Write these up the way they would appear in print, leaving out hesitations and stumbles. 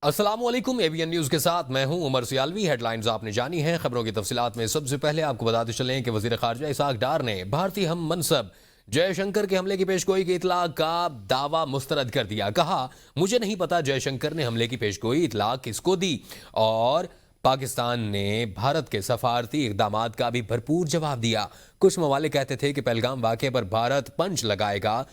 السلام علیکم ABN news کے ساتھ میں ہوں عمر سیالوی. ہیڈ لائنز آپ نے جانی ہیں. خبروں کی تفصیلات میں سب سے پہلے آپ کو بتاتے چلیں کہ وزیر خارجہ اسحاق ڈار نے بھارتی ہم منصب جے شنکر کے حملے کی پیشگوئی کی اطلاع کا دعویٰ مسترد کر دیا. کہا مجھے نہیں پتا جے شنکر نے حملے کی پیشگوئی اطلاع کس کو دی، اور پاکستان نے بھارت کے سفارتی اقدامات کا بھی بھرپور جواب دیا. کچھ ممالک کہتے تھے کہ پہلگام واقعے پر بھارت پنچ لگائے گا.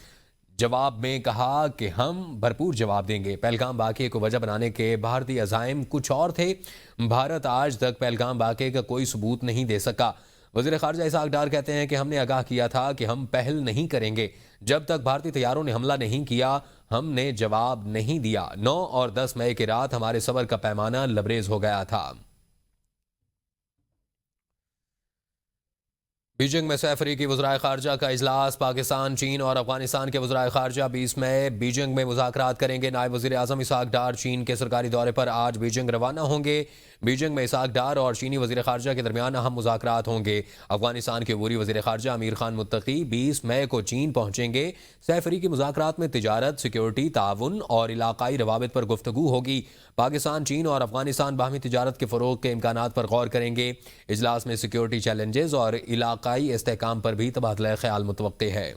جواب میں کہا کہ ہم بھرپور جواب دیں گے. پہلگام واقعے کو وجہ بنانے کے بھارتی عزائم کچھ اور تھے. بھارت آج تک پہلگام واقعے کا کوئی ثبوت نہیں دے سکا. وزیر خارجہ اسحاق ڈار کہتے ہیں کہ ہم نے آگاہ کیا تھا کہ ہم پہل نہیں کریں گے. جب تک بھارتی طیاروں نے حملہ نہیں کیا ہم نے جواب نہیں دیا. 9 اور 10 مئی کی رات ہمارے صبر کا پیمانہ لبریز ہو گیا تھا. بیجنگ میں 6 افریقی وزرائے خارجہ کا اجلاس. پاکستان، چین اور افغانستان کے وزرائے خارجہ 20 مئی بیجنگ میں مذاکرات کریں گے. نائب وزیر اعظم اسحاق ڈار چین کے سرکاری دورے پر آج بیجنگ روانہ ہوں گے. بیجنگ میں اسحاق ڈار اور چینی وزیر خارجہ کے درمیان اہم مذاکرات ہوں گے. افغانستان کے عبوری وزیر خارجہ امیر خان متقی 20 مئی کو چین پہنچیں گے. 6 افریقی مذاکرات میں تجارت، سیکیورٹی، تعاون اور علاقائی روابط پر گفتگو ہوگی. پاکستان، چین اور افغانستان باہمی تجارت کے فروغ کے امکانات پر غور کریں گے. اجلاس میں سیکیورٹی چیلنجز اور علاقائی استحکام پر بھی تبادلہ خیال متوقع ہے.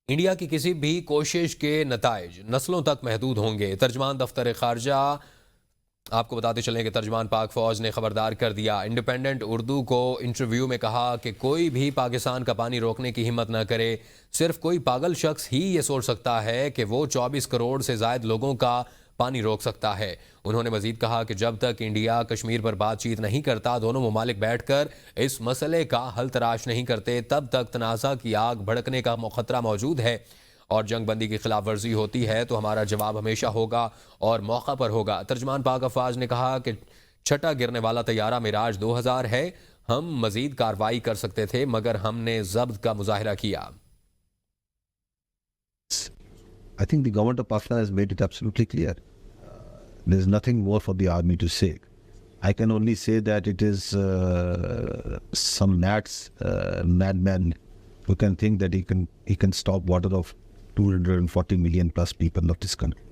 انڈیا کی کسی بھی کوشش کے نتائج نسلوں تک محدود ہوں گے. ترجمان دفتر خارجہ آپ کو بتاتے چلیں کہ ترجمان پاک فوج نے خبردار کر دیا. انڈیپینڈنٹ اردو کو انٹرویو میں کہا کہ کوئی بھی پاکستان کا پانی روکنے کی ہمت نہ کرے. صرف کوئی پاگل شخص ہی یہ سوچ سکتا ہے کہ وہ 24 کروڑ سے زائد لوگوں کا پانی روک سکتا ہے. انہوں نے مزید کہا کہ جب تک انڈیا کشمیر پر بات چیت نہیں کرتا، دونوں ممالک بیٹھ کر اس مسئلے کا حل تلاش نہیں کرتے، تب تک تنازع کی آگ بھڑکنے کا خطرہ موجود ہے. اور جنگ بندی کی خلاف ورزی ہوتی ہے تو ہمارا جواب ہمیشہ ہوگا اور موقع پر ہوگا. ترجمان پاک افواج نے کہا کہ چھٹا گرنے والا طیارہ میراج 2000 ہے. ہم مزید کارروائی کر سکتے تھے مگر ہم نے ضبط کا مظاہرہ کیا. I think the government of Pakistan has made it absolutely clear. There is nothing more for the army to say. I can only say that it is some madman who can think that he can stop water of 240 million plus people of this country.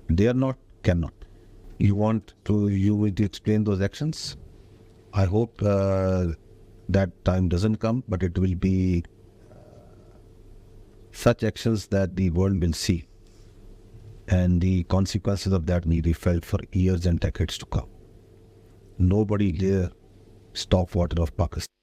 They are not, cannot. You want to explain those actions? I hope that time doesn't come, but it will be such actions that the world will see, and the consequences of that may be felt for years and decades to come. Nobody dare stop water of Pakistan.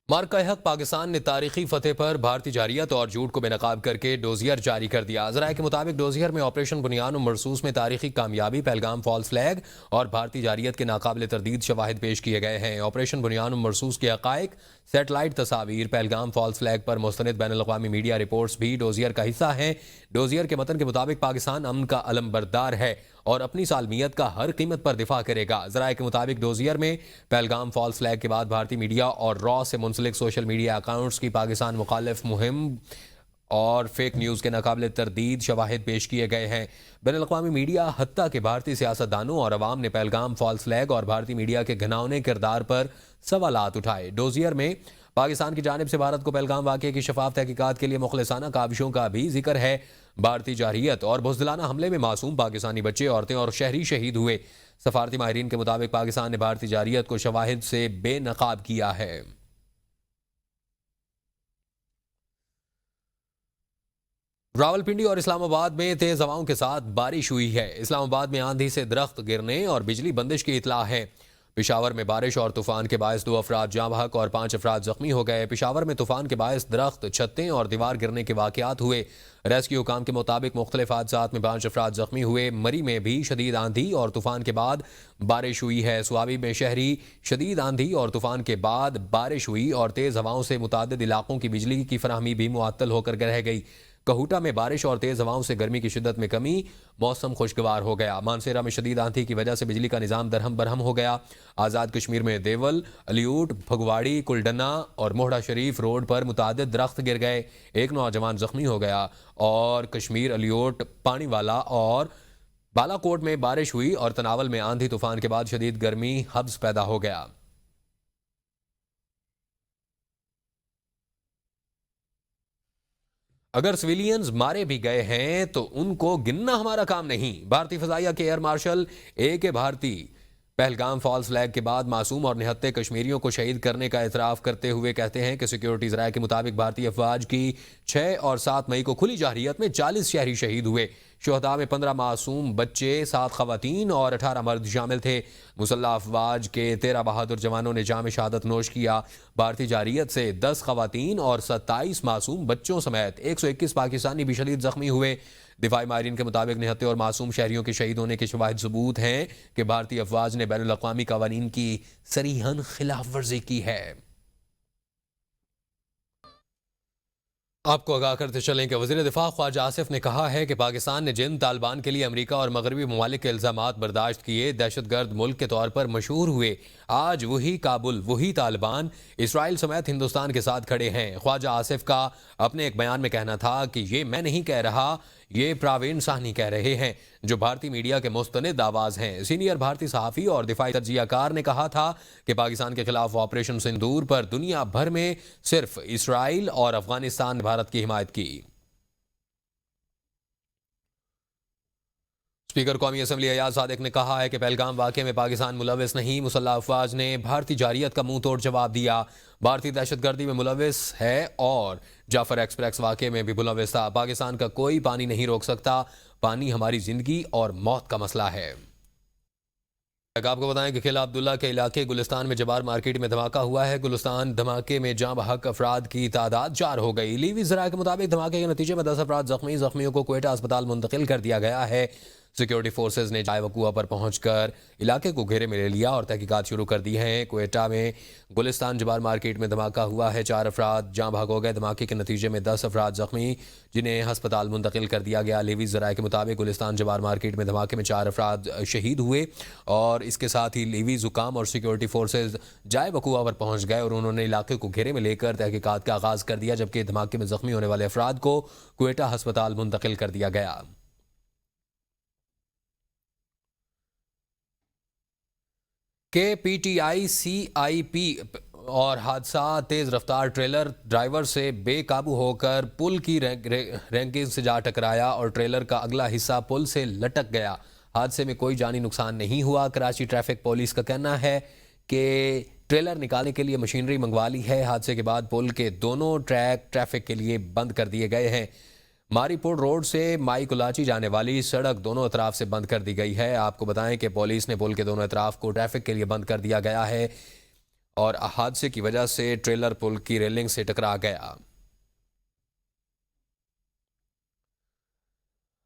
مارکہ حق پاکستان نے تاریخی فتح پر بھارتی جارحیت اور جھوٹ کو بے نقاب کر کے ڈوزیئر جاری کر دیا. ذرائع کے مطابق ڈوزیئر میں آپریشن بنیان و مرصوص میں تاریخی کامیابی، پہلگام فالس فلیگ اور بھارتی جارحیت کے ناقابل تردید شواہد پیش کیے گئے ہیں. آپریشن بنیان و مرصوص کے حقائق، سیٹلائٹ تصاویر، پہلگام فالس فلیگ پر مستند بین الاقوامی میڈیا رپورٹس بھی ڈوزیئر کا حصہ ہیں. ڈوزیئر کے متن کے مطابق پاکستان امن کا علم بردار ہے اور اپنی سالمیت کا ہر قیمت پر دفاع کرے گا. ذرائع کے مطابق ڈوزیئر میں پہلگام فالس فلیگ کے بعد بھارتی میڈیا اور را سے منسلک سوشل میڈیا اکاؤنٹس کی پاکستان مخالف مہم اور فیک نیوز کے ناقابل تردید شواہد پیش کیے گئے ہیں. بین الاقوامی میڈیا حتیٰ کہ بھارتی سیاستدانوں اور عوام نے پہلگام فالس فلیگ اور بھارتی میڈیا کے گھناؤنے کردار پر سوالات اٹھائے. ڈوزیئر میں پاکستان کی جانب سے بھارت کو پہلگام واقعے کی شفاف تحقیقات کے لیے مخلصانہ کاوشوں کا بھی ذکر ہے. بھارتی جارحیت اور بزدلانہ حملے میں معصوم پاکستانی بچے، عورتیں اور شہری شہید ہوئے. سفارتی ماہرین کے مطابق پاکستان نے بھارتی جارحیت کو شواہد سے بے نقاب کیا ہے. راولپنڈی اور اسلام آباد میں تیز ہواؤں کے ساتھ بارش ہوئی ہے. اسلام آباد میں آندھی سے درخت گرنے اور بجلی بندش کی اطلاع ہے. پشاور میں بارش اور طوفان کے باعث 2 افراد جاں بحق اور 5 افراد زخمی ہو گئے. پشاور میں طوفان کے باعث درخت، چھتیں اور دیوار گرنے کے واقعات ہوئے. ریسکیو حکام کے مطابق مختلف حادثات میں 5 افراد زخمی ہوئے. مری میں بھی شدید آندھی اور طوفان کے بعد بارش ہوئی ہے. سوابی میں شہری شدید آندھی اور طوفان کے بعد بارش ہوئی اور تیز ہواؤں سے متعدد علاقوں کی بجلی کی فراہمی بھی معطل ہو کر رہ گئی. کہوٹا میں بارش اور تیز ہواؤں سے گرمی کی شدت میں کمی، موسم خوشگوار ہو گیا. مانسیرا میں شدید آندھی کی وجہ سے بجلی کا نظام درہم برہم ہو گیا. آزاد کشمیر میں دیول، الیوٹ، بھگواڑی، کلڈنا اور موہڑا شریف روڈ پر متعدد درخت گر گئے. ایک نوجوان زخمی ہو گیا. اور کشمیر، الیوٹ، پانی والا اور بالا کوٹ میں بارش ہوئی اور تناول میں آندھی طوفان کے بعد شدید گرمی، حبس پیدا ہو گیا. اگر سویلینز مارے بھی گئے ہیں تو ان کو گننا ہمارا کام نہیں. بھارتی فضائیہ کے ایئر مارشل کے بھارتی پہلگام فالس فلیگ کے بعد معصوم اور نہتے کشمیریوں کو شہید کرنے کا اعتراف کرتے ہوئے کہتے ہیں کہ سیکیورٹی ذرائع کے مطابق بھارتی افواج کی 6 اور 7 مئی کو کھلی جارحیت میں 40 شہری شہید ہوئے. شہداء میں 15 معصوم بچے، 7 خواتین اور 18 مرد شامل تھے. مسلح افواج کے 13 بہادر جوانوں نے جام شہادت نوش کیا. بھارتی جارحیت سے 10 خواتین اور 27 معصوم بچوں سمیت 121 پاکستانی بھی شدید زخمی ہوئے. دفاعی ماہرین کے مطابق نہتے اور معصوم شہریوں کے شہید ہونے کے شواہد ثبوت ہیں کہ بھارتی افواج نے بین الاقوامی قوانین کی صریحاً خلاف ورزی کی ہے. آپ کو آگاہ کرتے چلیں کہ وزیر دفاع خواجہ آصف نے کہا ہے کہ پاکستان نے جن طالبان کے لیے امریکہ اور مغربی ممالک کے الزامات برداشت کیے، دہشت گرد ملک کے طور پر مشہور ہوئے، آج وہی کابل، وہی طالبان اسرائیل سمیت ہندوستان کے ساتھ کھڑے ہیں. خواجہ آصف کا اپنے ایک بیان میں کہنا تھا کہ یہ میں نہیں کہہ رہا، یہ پراوین ساہنی کہہ رہے ہیں جو بھارتی میڈیا کے مستند آواز ہیں. سینئر بھارتی صحافی اور دفاعی تجزیہ کار نے کہا تھا کہ پاکستان کے خلاف آپریشن سندور پر دنیا بھر میں صرف اسرائیل اور افغانستان نے بھارت کی حمایت کی. اسپیکر قومی اسمبلی ایاز صادق نے کہا ہے کہ پہلگام واقعے میں پاکستان ملوث نہیں. مسلح افواج نے بھارتی جارحیت کا منہ توڑ جواب دیا. بھارتی دہشت گردی میں ملوث ہے اور جعفر ایکسپریس واقعے میں بھی ملوث تھا. پاکستان کا کوئی پانی نہیں روک سکتا. پانی ہماری زندگی اور موت کا مسئلہ ہے. آپ کو بتائیں کہ قلعہ عبداللہ کے علاقے گلستان میں جبار مارکیٹ میں دھماکہ ہوا ہے. گلستان دھماکے میں جاں بحق افراد کی تعداد 4 ہو گئی. لیوی ذرائع کے مطابق دھماکے کے نتیجے میں 10 افراد زخمیوں کو کوئٹہ اسپتال منتقل کر دیا گیا ہے. سیکیورٹی فورسز نے جائے وقوع پر پہنچ کر علاقے کو گھیرے میں لے لیا اور تحقیقات شروع کر دی ہیں. کوئٹہ میں گلستان جبار مارکیٹ میں دھماکہ ہوا ہے. 4 افراد جاں بحق ہو گئے. دھماکے کے نتیجے میں 10 افراد زخمی جنہیں ہسپتال منتقل کر دیا گیا. لیوی ذرائع کے مطابق گلستان جبار مارکیٹ میں دھماکے میں 4 افراد شہید ہوئے اور اس کے ساتھ ہی لیوی زکام اور سیکیورٹی فورسز جائے وقوع پر پہنچ گئے اور انہوں نے علاقے کو گھیرے میں لے کر تحقیقات کا آغاز کر دیا، جبکہ دھماکے میں زخمی ہونے والے افراد کو کوئٹہ ہسپتال منتقل کر دیا گیا. کہ پی ٹی آئی سی آئی پی اور حادثہ تیز رفتار ٹریلر ڈرائیور سے بے قابو ہو کر پل کی رینکنگ سے جا ٹکرایا اور ٹریلر کا اگلا حصہ پل سے لٹک گیا. حادثے میں کوئی جانی نقصان نہیں ہوا. کراچی ٹریفک پولیس کا کہنا ہے کہ ٹریلر نکالنے کے لیے مشینری منگوا لی ہے. حادثے کے بعد پل کے دونوں ٹریک ٹریفک کے لیے بند کر دیے گئے ہیں. ماری پور روڈ سے مائی کلاچی جانے والی سڑک دونوں اطراف سے بند کر دی گئی ہے. آپ کو بتائیں کہ پولیس نے پل کے دونوں اطراف کو ٹریفک کے لیے بند کر دیا گیا ہے اور حادثے کی وجہ سے ٹریلر پل کی ریلنگ سے ٹکرا گیا.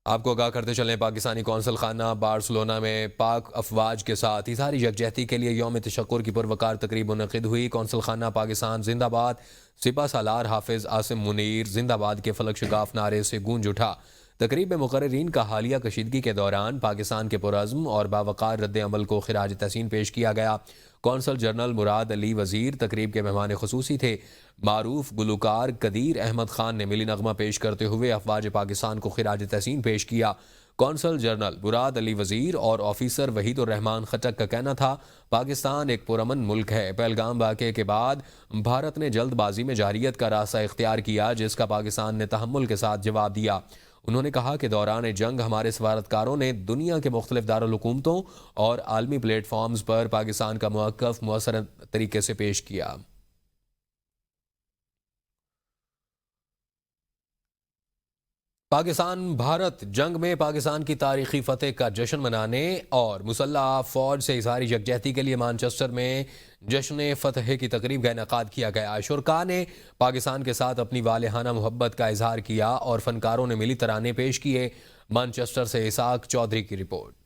آپ کو آگاہ کرتے چلیں پاکستانی قونصل خانہ بارسلونا میں پاک افواج کے ساتھ اظہار یکجہتی کے لیے یوم تشکر کی پروقار تقریب منعقد ہوئی. قونصل خانہ پاکستان زندہ باد، سپہ سالار حافظ عاصم منیر زندہ باد کے فلک شگاف نعرے سے گونج اٹھا. تقریب میں مقررین کا حالیہ کشیدگی کے دوران پاکستان کے پرعزم اور باوقار رد عمل کو خراج تحسین پیش کیا گیا. قونصل جنرل مراد علی وزیر تقریب کے مہمان خصوصی تھے. معروف گلوکار قدیر احمد خان نے ملی نغمہ پیش کرتے ہوئے افواج پاکستان کو خراج تحسین پیش کیا. قونصل جنرل مراد علی وزیر اور آفیسر وحید الرحمان خٹک کا کہنا تھا پاکستان ایک پرامن ملک ہے. پہلگام واقعے کے بعد بھارت نے جلد بازی میں جارحیت کا راستہ اختیار کیا جس کا پاکستان نے تحمل کے ساتھ جواب دیا. انہوں نے کہا کہ دوران جنگ ہمارے سفارتکاروں نے دنیا کے مختلف دارالحکومتوں اور عالمی پلیٹ فارمز پر پاکستان کا موقف مؤثر طریقے سے پیش کیا. پاکستان بھارت جنگ میں پاکستان کی تاریخی فتح کا جشن منانے اور مسلح فوج سے اظہار یکجہتی کے لیے مانچسٹر میں جشن فتح کی تقریب کا انعقاد کیا گیا. شرکاء نے پاکستان کے ساتھ اپنی والہانہ محبت کا اظہار کیا اور فنکاروں نے ملی ترانے پیش کیے. مانچسٹر سے اسحاق چودھری کی رپورٹ.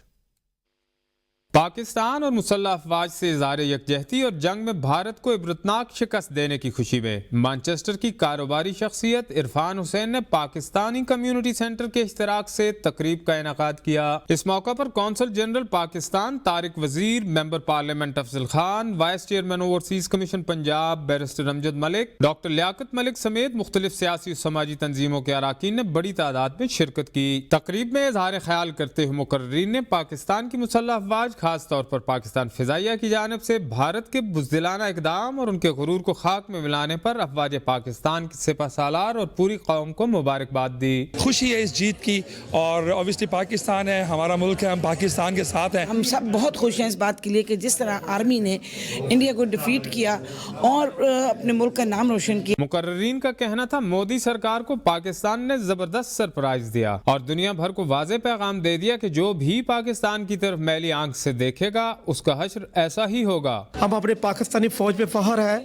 پاکستان اور مسلح افواج سے اظہار یکجہتی اور جنگ میں بھارت کو عبرتناک شکست دینے کی خوشی میں مانچسٹر کی کاروباری شخصیت عرفان حسین نے پاکستانی کمیونٹی سینٹر کے اشتراک سے تقریب کا انعقاد کیا. اس موقع پر قونصل general Pakistan Tariq Wazir, member parliament Afzal Khan, vice chairman overseas commission Punjab barrister Amjad Malik, doctor Liaquat Malik سمیت مختلف سیاسی و سماجی تنظیموں کے اراکین نے بڑی تعداد میں شرکت کی. تقریب میں اظہار خیال کرتے ہوئے مقررین نے پاکستان کی مسلح افواج خاص طور پر پاکستان فضائیہ کی جانب سے بھارت کے بزدلانہ اقدام اور ان کے غرور کو خاک میں ملانے پر افواج پاکستان کے سپہ سالار اور پوری قوم کو مبارکباد دی۔ خوشی ہے اس جیت کی، اور اوبیسلی پاکستان ہے، ہمارا ملک ہے، ہم پاکستان کے ساتھ ہیں۔ ہم سب بہت خوش ہیں اس بات کے لیے کہ جس طرح آرمی نے انڈیا کو ڈیفیٹ کیا اور اپنے ملک کا نام روشن کیا۔ مقررین کا کہنا تھا مودی سرکار کو پاکستان نے زبردست سرپرائز دیا اور دنیا بھر کو واضح پیغام دے دیا کہ جو بھی پاکستان کی طرف میلی آنکھ سے دیکھے گا اس کا حشر ایسا ہی ہوگا۔ ہم اپنے پاکستانی فوج پہ فخر ہے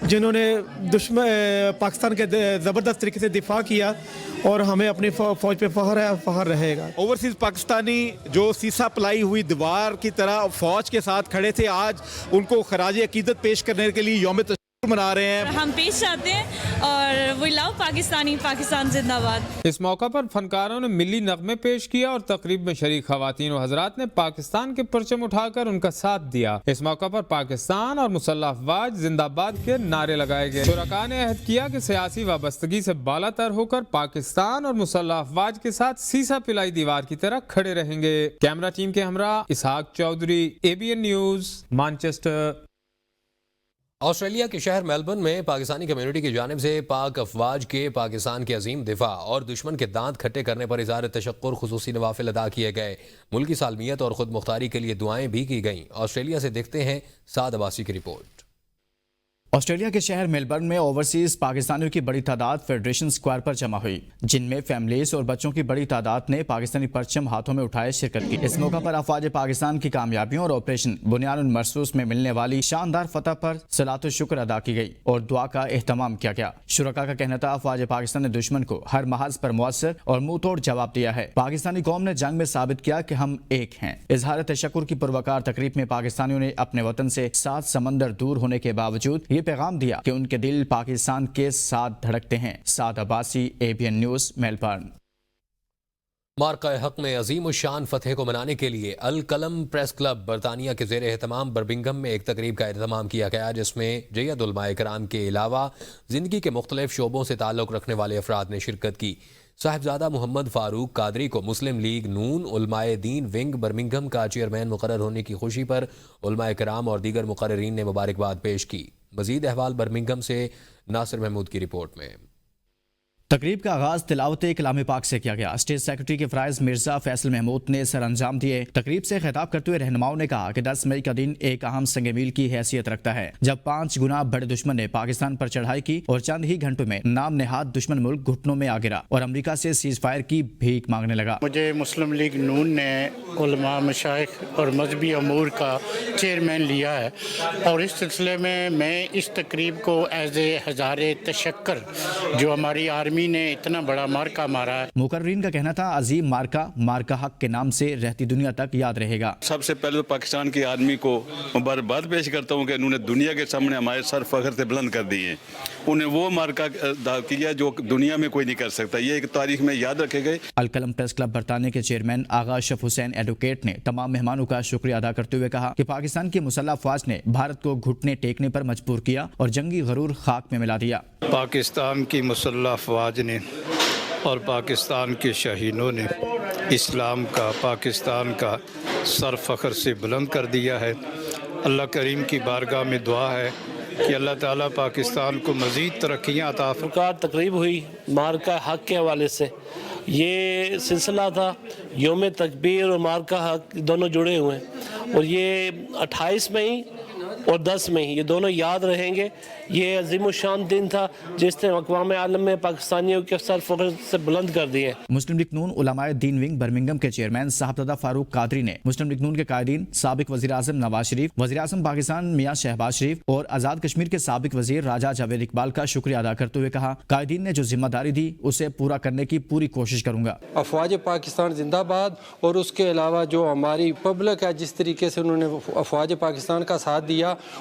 جنہوں نے دشمن پاکستان کے زبردست طریقے سے دفاع کیا، اور ہمیں اپنی فوج پہ فخر ہے، فخر رہے گا۔ اوورسیز پاکستانی جو سیسا پلائی ہوئی دیوار کی طرح فوج کے ساتھ کھڑے تھے، آج ان کو خراج عقیدت پیش کرنے کے لیے یوم تشکر منا رہے ہیں۔ ہم پیش آتے ہیں اور وی لو پاکستانی، پاکستان زندہ باد۔ اس موقع پر فنکاروں نے ملی نغمے پیش کیا اور تقریب میں شریک خواتین و حضرات نے پاکستان کے پرچم اٹھا کر ان کا ساتھ دیا۔ اس موقع پر پاکستان اور مسلح افواج زندہ باد کے نعرے لگائے گئے۔ شرکاء نے عہد کیا کہ سیاسی وابستگی سے بالا تر ہو کر پاکستان اور مسلح افواج کے ساتھ سیسا پلائی دیوار کی طرح کھڑے رہیں گے۔ کیمرہ ٹیم کے ہمراہ Ishaq Chaudhry, ABN news, Manchester. Australia کے شہر میلبرن میں پاکستانی کمیونٹی کی جانب سے پاک افواج کے پاکستان کے عظیم دفاع اور دشمن کے دانت کھٹے کرنے پر اظہار تشکر خصوصی نوافل ادا کیے گئے۔ ملکی سالمیت اور خود مختاری کے لیے دعائیں بھی کی گئیں۔ آسٹریلیا سے دیکھتے ہیں سعد عباسی کی رپورٹ۔ آسٹریلیا کے شہر میلبرن میں اوورسیز پاکستانیوں کی بڑی تعداد فیڈریشن اسکوائر پر جمع ہوئی، جن میں فیملیز اور بچوں کی بڑی تعداد نے پاکستانی پرچم ہاتھوں میں اٹھائے شرکت کی۔ اس موقع پر افواج پاکستان کی کامیابیوں اور آپریشن بنیان المرصوص میں ملنے والی شاندار فتح پر صلاۃ و شکر ادا کی گئی اور دعا کا اہتمام کیا گیا۔ شرکاء کا کہنا تھا افواج پاکستان نے دشمن کو ہر محاذ پر مؤثر اور منہ توڑ جواب دیا ہے۔ پاکستانی قوم نے جنگ میں ثابت کیا کہ ہم ایک ہیں۔ اظہار تشکر کی پروقار تقریب میں پاکستانیوں نے اپنے وطن سے 7 سمندر دور ہونے کے باوجود یہ پیغام دیا کہ ان کے دل پاکستان کے ساتھ دھڑکتے ہیں۔ سعد عباسی، ABN نیوز، میلبرن۔ مارکہ حق میں عظیم الشان فتح کو منانے کے لیے القلم پریس کلب برطانیہ کے زیر اہتمام برمنگھم میں ایک تقریب کا اہتمام کیا گیا، جس میں جید علماء کرام کے علاوہ زندگی کے مختلف شعبوں سے تعلق رکھنے والے افراد نے شرکت کی۔ صاحبزادہ محمد فاروق قادری کو مسلم لیگ نون علماء دین ونگ برمنگھم کا چیئرمین مقرر ہونے کی خوشی پر علماء کرام اور دیگر مقررین نے مبارکباد پیش کی۔ مزید احوال برمنگھم سے ناصر محمود کی رپورٹ میں۔ تقریب کا آغاز تلاوت کلام پاک سے کیا گیا۔ اسٹیٹ سیکرٹری کے فرائض مرزا فیصل محمود نے سر انجام دیے۔ تقریب سے خطاب کرتے ہوئے رہنماؤں نے کہا کہ 10 مئی کا دن ایک اہم سنگ میل کی حیثیت رکھتا ہے، جب 5 گنا بڑے دشمن نے پاکستان پر چڑھائی کی اور چند ہی گھنٹوں میں نام نہاد دشمن ملک گھٹنوں میں آ گرا اور امریکہ سے سیز فائر کی بھیک مانگنے لگا۔ مجھے مسلم لیگ نون نے علماء، مشائخ اور مذہبی امور کا چیئرمین لیا ہے، اور اس سلسلے میں اس تقریب کو ایز اے ہزار تشکر جو ہماری آرمی نے اتنا بڑا مارکا مارا ہے۔ مقررین کا کہنا تھا عظیم مارکا حق کے نام سے رہتی دنیا تک یاد رہے گا۔ سب سے پہلے تو پاکستان کی آرمی کو مبارکباد پیش کرتا ہوں کہ انہوں نے دنیا کے سامنے ہمارے سر فخر سے بلند کر دیے۔ انہیں وہ مارکا ادا کیا جو دنیا میں کوئی نہیں کر سکتا، یہ ایک تاریخ میں یاد رکھے گئے۔ القلم پریس کلب برطانیہ کے چیئرمین آغا اشرف حسین ایڈوکیٹ نے تمام مہمانوں کا شکریہ ادا کرتے ہوئے کہا کہ پاکستان کی مسلح افواج نے بھارت کو گھٹنے ٹیکنے پر مجبور کیا اور جنگی غرور خاک میں ملا دیا۔ پاکستان کی مسلح افواج نے اور پاکستان کے شہینوں نے اسلام کا، پاکستان کا سر فخر سے بلند کر دیا ہے۔ اللہ کریم کی بارگاہ میں دعا ہے کہ اللہ تعالیٰ پاکستان کو مزید ترقیاں عطا فرمائے۔ تقریب ہوئی مارکہ حق کے حوالے سے، یہ سلسلہ تھا یوم تکبیر اور مارکہ حق دونوں جڑے ہوئے ہیں، اور یہ 28 مئی اور 10 مئی یہ دونوں یاد رہیں گے۔ یہ عظیم الشان دن تھا جس نے اقوام عالم میں پاکستانیوں کے سر فخر سے بلند کر دیے۔ مسلم لیگ نون علماء دین ونگ برمنگھم کے چیئرمین صاحبزادہ فاروق قادری نے مسلم لیگ نون کے قائدین، سابق وزیر اعظم نواز شریف، وزیر اعظم پاکستان میاں شہباز شریف اور آزاد کشمیر کے سابق وزیر راجہ جاوید اقبال کا شکریہ ادا کرتے ہوئے کہا قائدین نے جو ذمہ داری دی اسے پورا کرنے کی پوری کوشش کروں گا۔ افواج پاکستان زندہ باد، اور اس کے علاوہ جو ہماری پبلک ہے جس طریقے سے انہوں نے افواج پاکستان کا ساتھ دیا،